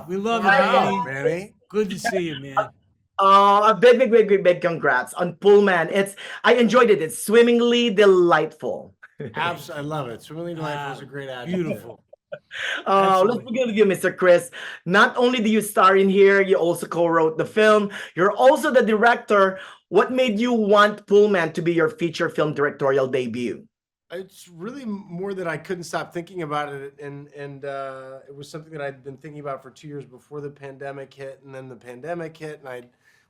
We love it, Wow, Manny. Manny. Good to see you, man. A big congrats on Poolman. I enjoyed it. It's swimmingly delightful. Absolutely, I love it. Swimmingly Delightful is a great adjective. Beautiful. Let's Absolutely. begin with you, Mr. Chris. Not only do you star in here, you also co-wrote the film. You're also the director. What made you want Pullman to be your feature film directorial debut? It's really more that I couldn't stop thinking about it, and it was something that I'd been thinking about for 2 years before the pandemic hit, and then the pandemic hit, and I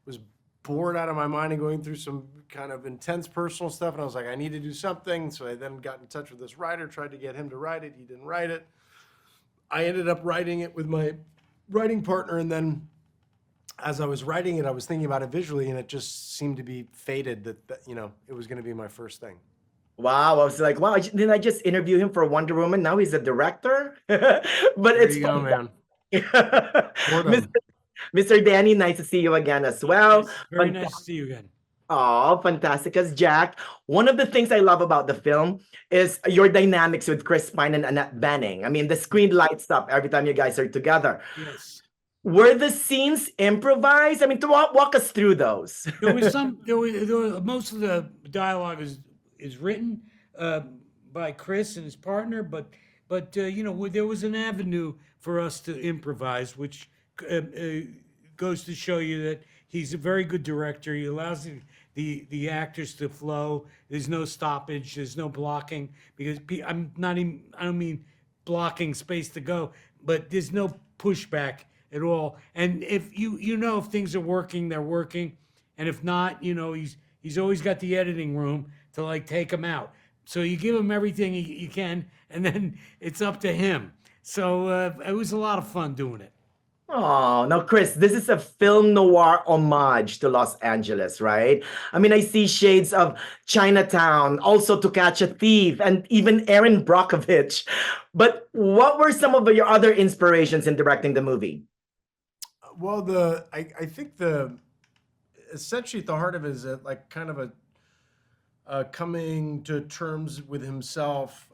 was bored out of my mind and going through some kind of intense personal stuff, and I was like, I need to do something. So I then got in touch with this writer, tried to get him to write it. He didn't write it. I ended up writing it with my writing partner, and then as I was writing it, I was thinking about it visually, and it just seemed to be fated that it was going to be my first thing. Wow, I was like, wow, didn't I just interview him for Wonder Woman? Now he's a director? But There it's you go, man. Mr. Boredom. Mr. Danny, nice to see you again as well. Very nice to see you again. Oh, fantastic. As Jack, one of the things I love about the film is your dynamics with Chris Pine and Annette Bening. I mean, the screen lights up every time you guys are together. Yes. Were the scenes improvised? I mean, to walk us through those. There was most of the dialogue is written by Chris and his partner, but there was an avenue for us to improvise, which goes to show you that he's a very good director. He allows the actors to flow. There's no stoppage. There's no blocking because I'm not even. I don't mean blocking space to go, but there's no pushback at all. And if if things are working, they're working, and if not, he's always got the editing room to like take him out. So you give him everything you can, and then it's up to him. So it was a lot of fun doing it. Oh, now, Chris, this is a film noir homage to Los Angeles, right? I mean, I see shades of Chinatown, also To Catch a Thief, and even Aaron Brockovich. But what were some of your other inspirations in directing the movie? Well, I think essentially at the heart of it is like kind of a coming to terms with himself,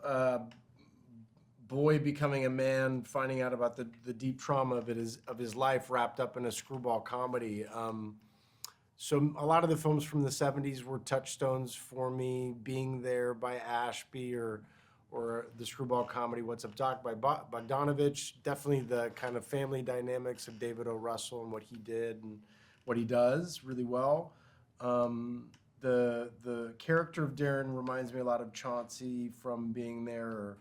boy becoming a man, finding out about the deep trauma of his life wrapped up in a screwball comedy. So a lot of the films from the 70s were touchstones for me, Being There by Ashby or the screwball comedy What's Up Doc by Bogdanovich. Definitely the kind of family dynamics of David O. Russell and what he did and what he does really well. The character of Darren reminds me a lot of Chauncey from Being There, or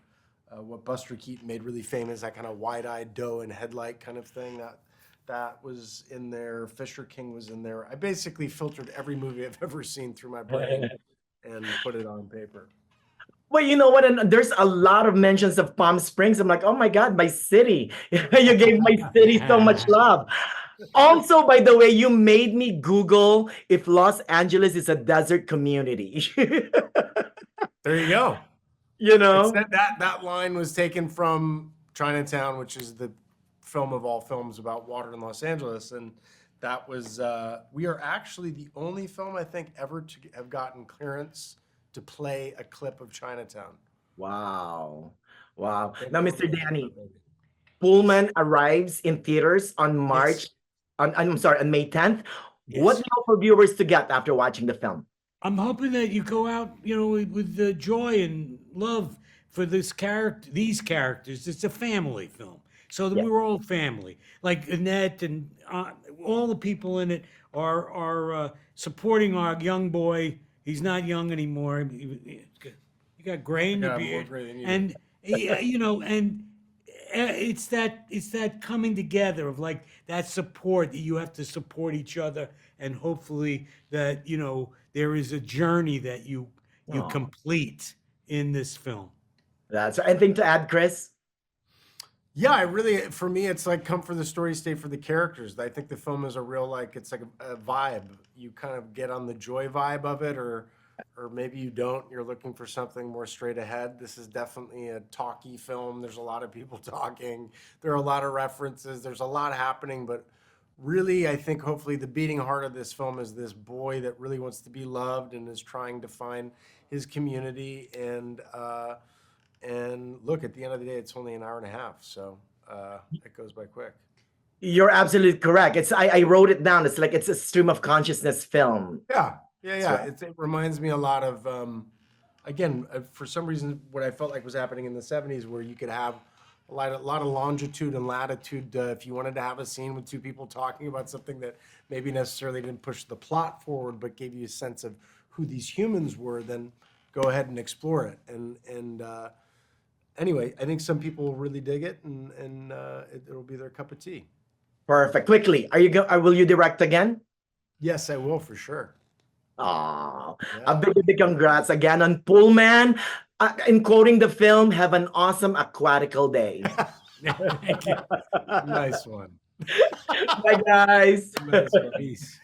what Buster Keaton made really famous, that kind of wide-eyed doe and headlight kind of thing. That was in there. Fisher King was in there. I basically filtered every movie I've ever seen through my brain and put it on paper. Well, you know what? And there's a lot of mentions of Palm Springs. I'm like, oh my God, my city. You gave my city so much love. Also, by the way, you made me Google if Los Angeles is a desert community. There you go. You know? That line was taken from Chinatown, which is the film of all films about water in Los Angeles, and that was we are actually the only film I think ever to have gotten clearance to play a clip of Chinatown. Wow. Wow. Now, Mr. Danny, Pullman arrives in theaters on Yes. on May 10th. What do Yes. you hope for viewers to get after watching the film? I'm hoping that you go out, with the joy and love for these characters. It's a family film, so that Yeah. we're all family. Like Annette and all the people in it are supporting our young boy. He's not young anymore. He got gray in the Yeah, more beard, gray than you. and and it's that coming together of like that support that you have to support each other, and hopefully that there is a journey that you Aw. complete in this film. That's anything to add, Chris? Yeah, for me, it's like come for the story, stay for the characters. I think the film is a real, it's like a vibe. You kind of get on the joy vibe of it, or maybe you don't. You're looking for something more straight ahead. This is definitely a talky film. There's a lot of people talking. There are a lot of references. There's a lot happening, but really, I think hopefully the beating heart of this film is this boy that really wants to be loved and is trying to find his community. And look, at the end of the day, it's only an hour and a half, so it goes by quick. You're absolutely correct. I wrote it down. It's like it's a stream of consciousness film. Yeah, yeah, yeah. right. It reminds me a lot of, again, for some reason, what I felt like was happening in the '70s, where you could have a lot of longitude and latitude. If you wanted to have a scene with two people talking about something that maybe necessarily didn't push the plot forward, but gave you a sense of who these humans were, then go ahead and explore it. And anyway, I think some people will really dig it, and it'll be their cup of tea. Perfect. Quickly, will you direct again? Yes, I will for sure. Oh, Yeah. a big congrats again on Poolman. In quoting the film, have an awesome aquatical day. Thank you. Nice one. Bye, guys. Nice one. Peace.